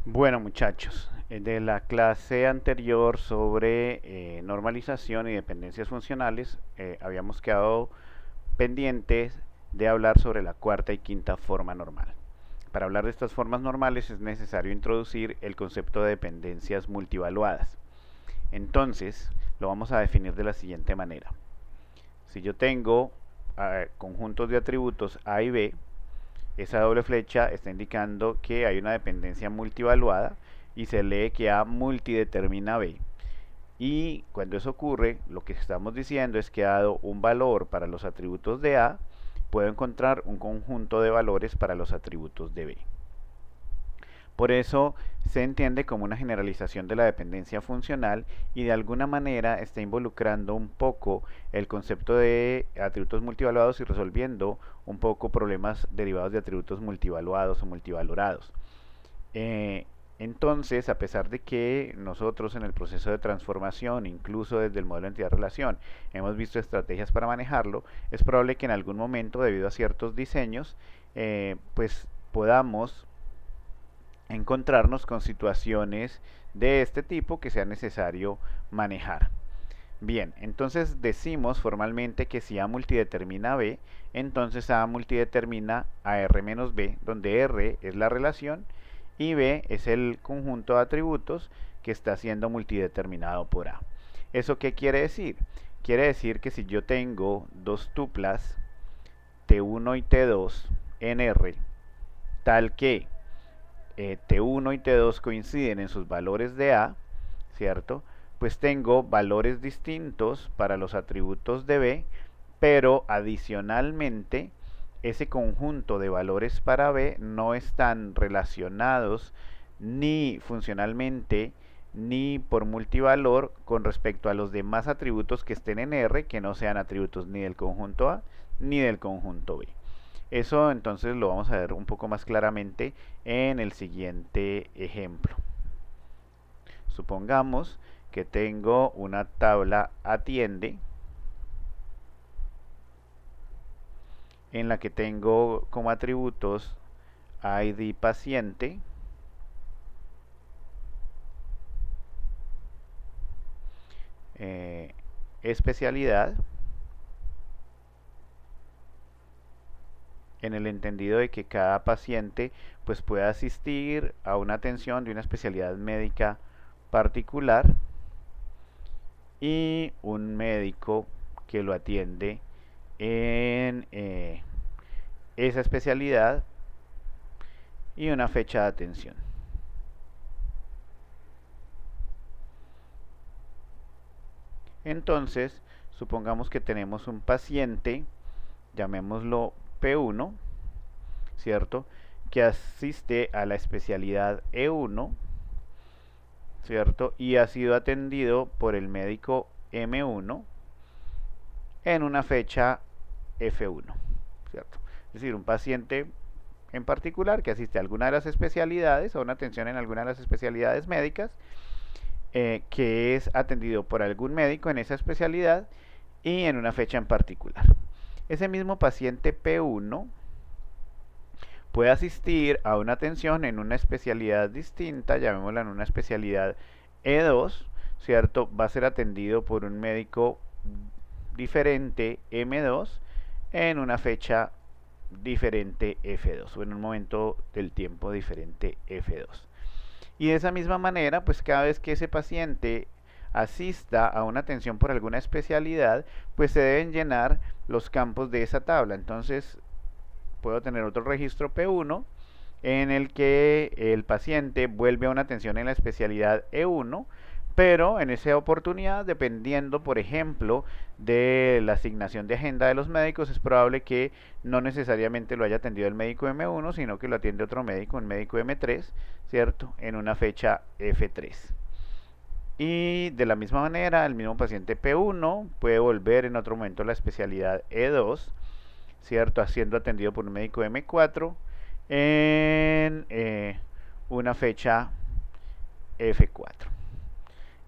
Bueno, muchachos, de la clase anterior sobre normalización y dependencias funcionales, habíamos quedado pendientes de hablar sobre la cuarta y quinta forma normal. Para hablar de estas formas normales es necesario introducir el concepto de dependencias multivaluadas. Entonces, lo vamos a definir de la siguiente manera. Si yo tengo conjuntos de atributos A y B, esa doble flecha está indicando que hay una dependencia multivaluada y se lee que A multidetermina B. Y cuando eso ocurre, lo que estamos diciendo es que dado un valor para los atributos de A, puedo encontrar un conjunto de valores para los atributos de B. Por eso se entiende como una generalización de la dependencia funcional y de alguna manera está involucrando un poco el concepto de atributos multivaluados y resolviendo un poco problemas derivados de atributos multivaluados o multivalorados. Eh, entonces, a pesar de que nosotros en el proceso de transformación, incluso desde el modelo de entidad-relación, hemos visto estrategias para manejarlo, es probable que en algún momento, debido a ciertos diseños, pues podamos encontrarnos con situaciones de este tipo que sea necesario manejar. Bien, entonces decimos formalmente que si A multidetermina B, entonces A multidetermina a R menos B, donde R es la relación y B es el conjunto de atributos que está siendo multideterminado por A. ¿Eso qué quiere decir? Quiere decir que si yo tengo dos tuplas T1 y T2 en R, tal que T1 y T2 coinciden en sus valores de A, ¿cierto? Pues tengo valores distintos para los atributos de B, pero adicionalmente ese conjunto de valores para B no están relacionados ni funcionalmente ni por multivalor con respecto a los demás atributos que estén en R que no sean atributos ni del conjunto A ni del conjunto B. Eso entonces lo vamos a ver un poco más claramente en el siguiente ejemplo. Supongamos que tengo una tabla atiende en la que tengo como atributos ID paciente, especialidad, en el entendido de que cada paciente pues puede asistir a una atención de una especialidad médica particular y un médico que lo atiende en esa especialidad y una fecha de atención. Entonces, supongamos que tenemos un paciente, llamémoslo P1, ¿cierto? Que asiste a la especialidad E1, ¿cierto? Y ha sido atendido por el médico M1 en una fecha F1, ¿cierto? Es decir, un paciente en particular que asiste a alguna de las especialidades o una atención en alguna de las especialidades médicas, que es atendido por algún médico en esa especialidad y en una fecha en particular. Ese mismo paciente P1 puede asistir a una atención en una especialidad distinta, llamémosla en una especialidad E2, ¿cierto? Va a ser atendido por un médico diferente M2 en una fecha diferente F2 o en un momento del tiempo diferente F2. Y de esa misma manera, pues cada vez que ese paciente asista a una atención por alguna especialidad, pues se deben llenar los campos de esa tabla. Entonces, puedo tener otro registro P1 en el que el paciente vuelve a una atención en la especialidad E1, pero en esa oportunidad, dependiendo, por ejemplo, de la asignación de agenda de los médicos, es probable que no necesariamente lo haya atendido el médico M1, sino que lo atiende otro médico, un médico M3, ¿cierto? En una fecha F3. Y de la misma manera, el mismo paciente P1 puede volver en otro momento a la especialidad E2, ¿cierto? Siendo atendido por un médico M4 en una fecha F4.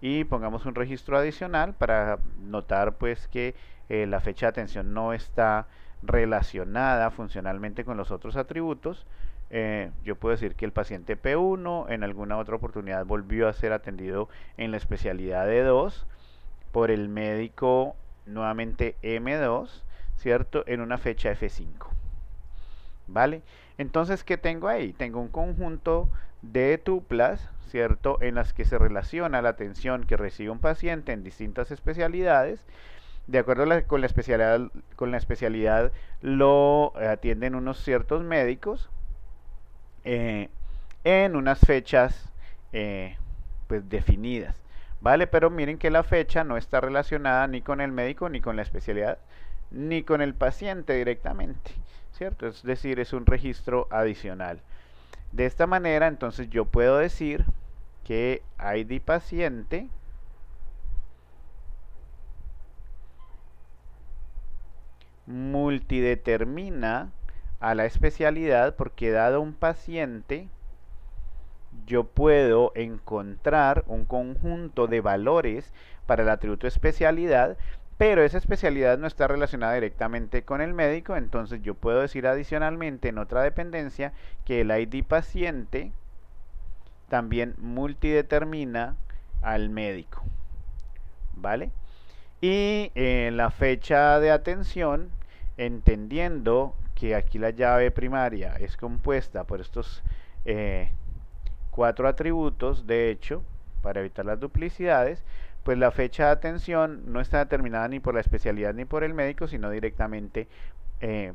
Y pongamos un registro adicional para notar pues que la fecha de atención no está relacionada funcionalmente con los otros atributos. yo puedo decir que el paciente P1 en alguna otra oportunidad volvió a ser atendido en la especialidad D2 por el médico nuevamente M2, ¿cierto? En una fecha F5. ¿Vale? Entonces, ¿qué tengo ahí? Tengo un conjunto de tuplas, ¿cierto? En las que se relaciona la atención que recibe un paciente en distintas especialidades. De acuerdo con la especialidad lo atienden unos ciertos médicos eh, en unas fechas pues definidas. ¿Vale? Pero miren que la fecha no está relacionada ni con el médico, ni con la especialidad, ni con el paciente directamente, ¿cierto? Es decir, es un registro adicional. De esta manera, entonces yo puedo decir que ID paciente multidetermina a la especialidad porque dado un paciente yo puedo encontrar un conjunto de valores para el atributo especialidad, pero esa especialidad no está relacionada directamente con el médico, entonces yo puedo decir adicionalmente en otra dependencia que el ID paciente también multidetermina al médico, ¿vale? Y la fecha de atención, entendiendo que aquí la llave primaria es compuesta por estos 4 atributos, de hecho, para evitar las duplicidades, pues la fecha de atención no está determinada ni por la especialidad ni por el médico, sino directamente eh,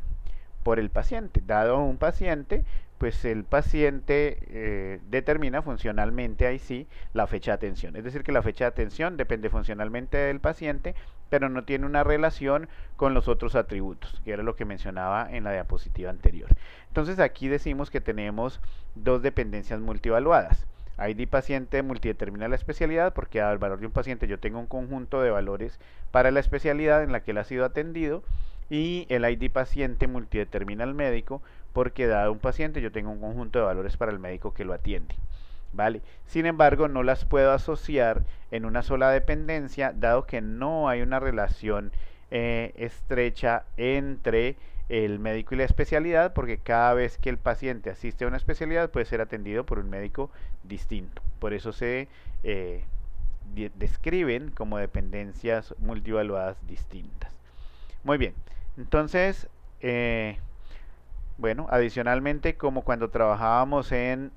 por el paciente. Dado un paciente, pues el paciente determina funcionalmente ahí sí la fecha de atención. Es decir, que la fecha de atención depende funcionalmente del paciente, pero no tiene una relación con los otros atributos, que era lo que mencionaba en la diapositiva anterior. Entonces aquí decimos que tenemos dos dependencias multievaluadas. ID paciente multidetermina la especialidad porque dado el valor de un paciente yo tengo un conjunto de valores para la especialidad en la que él ha sido atendido, y el ID paciente multidetermina al médico porque dado un paciente yo tengo un conjunto de valores para el médico que lo atiende. ¿Vale? Sin embargo, no las puedo asociar en una sola dependencia, dado que no hay una relación estrecha entre el médico y la especialidad, porque cada vez que el paciente asiste a una especialidad puede ser atendido por un médico distinto. Por eso se describen como dependencias multivaluadas distintas. Muy bien, entonces, bueno, adicionalmente, como cuando trabajábamos en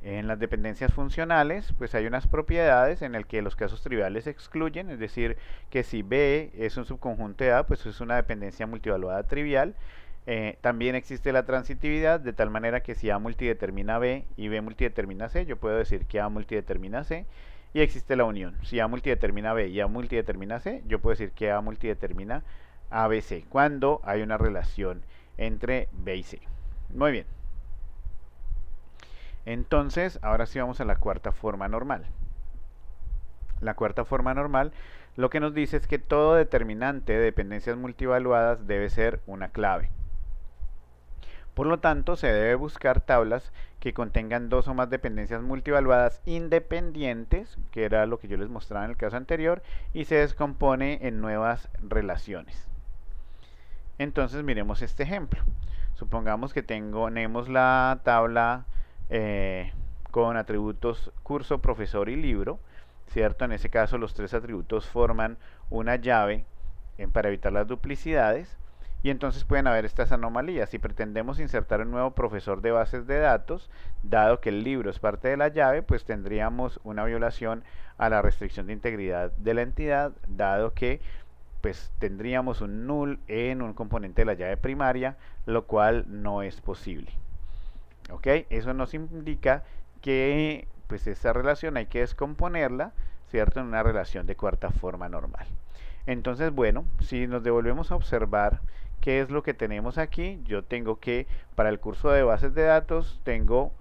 las dependencias funcionales, pues hay unas propiedades en las que los casos triviales se excluyen, es decir, que si B es un subconjunto de A, pues es una dependencia multivaluada trivial. También existe la transitividad, de tal manera que si A multidetermina B y B multidetermina C, yo puedo decir que A multidetermina C. Y existe la unión. Si A multidetermina B y A multidetermina C, yo puedo decir que A multidetermina ABC, cuando hay una relación entre B y C. Muy bien. Entonces, ahora sí vamos a la cuarta forma normal. La cuarta forma normal lo que nos dice es que todo determinante de dependencias multivaluadas debe ser una clave. Por lo tanto, se debe buscar tablas que contengan dos o más dependencias multivaluadas independientes, que era lo que yo les mostraba en el caso anterior, y se descompone en nuevas relaciones. Entonces, miremos este ejemplo. Supongamos que tenemos la tabla con atributos curso, profesor y libro, ¿cierto? En ese caso los tres atributos forman una llave para evitar las duplicidades, y entonces pueden haber estas anomalías. Si pretendemos insertar un nuevo profesor de bases de datos, dado que el libro es parte de la llave, pues tendríamos una violación a la restricción de integridad de la entidad, dado que pues tendríamos un null en un componente de la llave primaria, lo cual no es posible. ¿Ok? Eso nos indica que pues esta relación hay que descomponerla, ¿cierto? En una relación de cuarta forma normal. Entonces, bueno, si nos devolvemos a observar qué es lo que tenemos aquí, yo tengo que, para el curso de bases de datos, tengo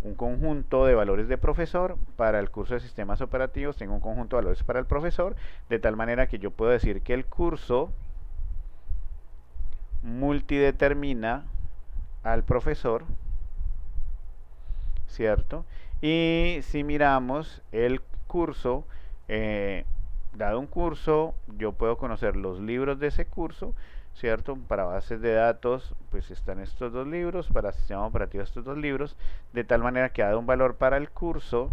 un conjunto de valores de profesor, para el curso de sistemas operativos tengo un conjunto de valores para el profesor, de tal manera que yo puedo decir que el curso multidetermina al profesor, ¿cierto? Y si miramos el curso, dado un curso, yo puedo conocer los libros de ese curso, ¿cierto? Para bases de datos, pues están estos dos libros, para sistema operativo estos dos libros, de tal manera que dado un valor para el curso,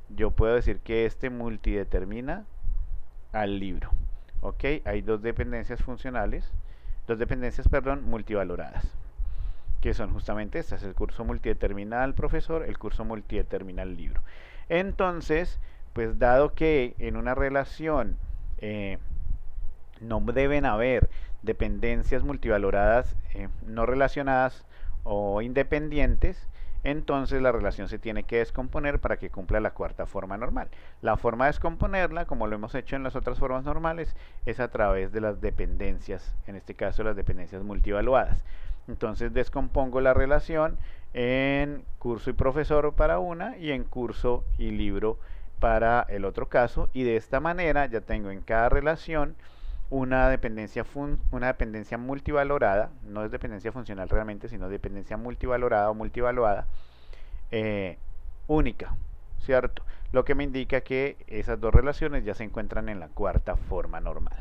yo puedo decir que este multidetermina al libro. ¿Ok? Hay dos dependencias funcionales, dos dependencias, perdón, multivaloradas, que son justamente estas: el curso multidetermina al profesor, el curso multidetermina al libro. Entonces, pues dado que en una relación no deben haber dependencias multivaloradas no relacionadas o independientes, entonces la relación se tiene que descomponer para que cumpla la cuarta forma normal. La forma de descomponerla, como lo hemos hecho en las otras formas normales, es a través de las dependencias, en este caso las dependencias multivaluadas. Entonces descompongo la relación en curso y profesor para una y en curso y libro para el otro caso, y de esta manera ya tengo en cada relación una dependencia multivalorada. No es dependencia funcional realmente, sino dependencia multivalorada o multivaluada, eh, única, ¿cierto? Lo que me indica que esas dos relaciones ya se encuentran en la cuarta forma normal.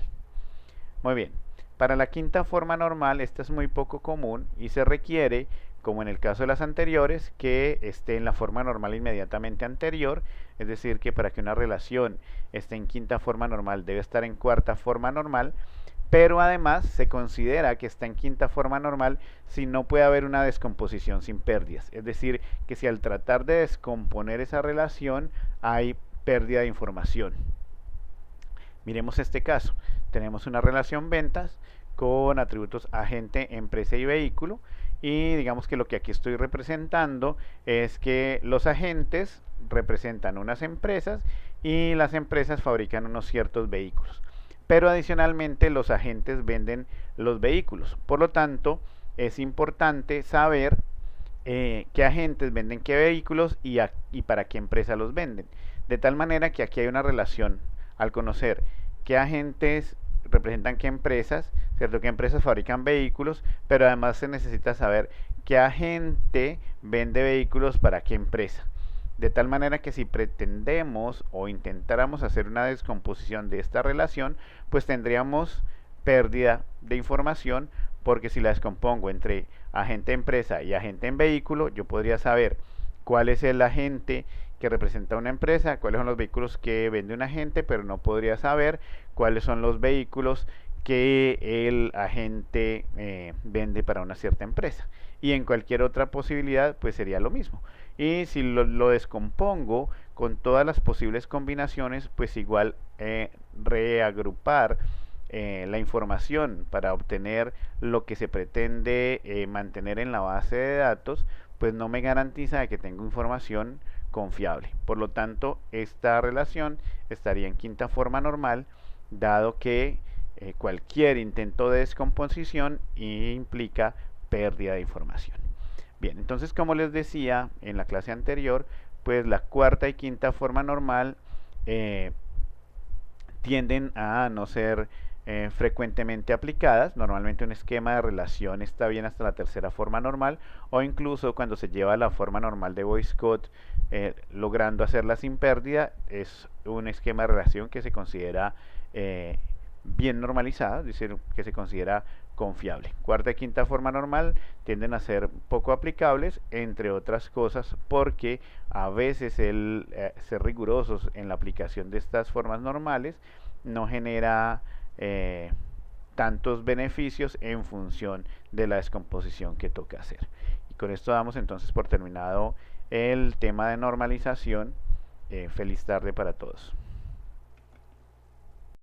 Muy bien, para la quinta forma normal esta es muy poco común y se requiere, como en el caso de las anteriores, que esté en la forma normal inmediatamente anterior, es decir, que para que una relación esté en quinta forma normal debe estar en cuarta forma normal, pero además se considera que está en quinta forma normal si no puede haber una descomposición sin pérdidas, es decir, que si al tratar de descomponer esa relación hay pérdida de información. Miremos este caso. Tenemos una relación ventas con atributos agente, empresa y vehículo, y digamos que lo que aquí estoy representando es que los agentes representan unas empresas y las empresas fabrican unos ciertos vehículos, pero adicionalmente los agentes venden los vehículos. Por lo tanto, es importante saber qué agentes venden qué vehículos y para qué empresa los venden, de tal manera que aquí hay una relación. Al conocer qué agentes representan qué empresas, ¿cierto? Qué empresas fabrican vehículos, pero además se necesita saber qué agente vende vehículos para qué empresa. De tal manera que si pretendemos o intentáramos hacer una descomposición de esta relación, pues tendríamos pérdida de información, porque si la descompongo entre agente empresa y agente en vehículo, yo podría saber cuál es el agente que representa una empresa, cuáles son los vehículos que vende un agente, pero no podría saber cuáles son los vehículos que el agente vende para una cierta empresa. Y en cualquier otra posibilidad, pues sería lo mismo. Y si lo descompongo con todas las posibles combinaciones, pues igual reagrupar la información para obtener lo que se pretende mantener en la base de datos, pues no me garantiza que tengo información confiable. Por lo tanto, esta relación estaría en quinta forma normal, dado que cualquier intento de descomposición implica pérdida de información. Bien, entonces, como les decía en la clase anterior, pues la cuarta y quinta forma normal tienden a no ser frecuentemente aplicadas. Normalmente un esquema de relación está bien hasta la tercera forma normal, o incluso cuando se lleva a la forma normal de Boyce-Codd, logrando hacerla sin pérdida, es un esquema de relación que se considera bien normalizado, es decir, que se considera confiable. Cuarta y quinta forma normal tienden a ser poco aplicables, entre otras cosas porque a veces el ser rigurosos en la aplicación de estas formas normales no genera tantos beneficios en función de la descomposición que toca hacer. Y con esto damos entonces por terminado el tema de normalización. Feliz tarde para todos.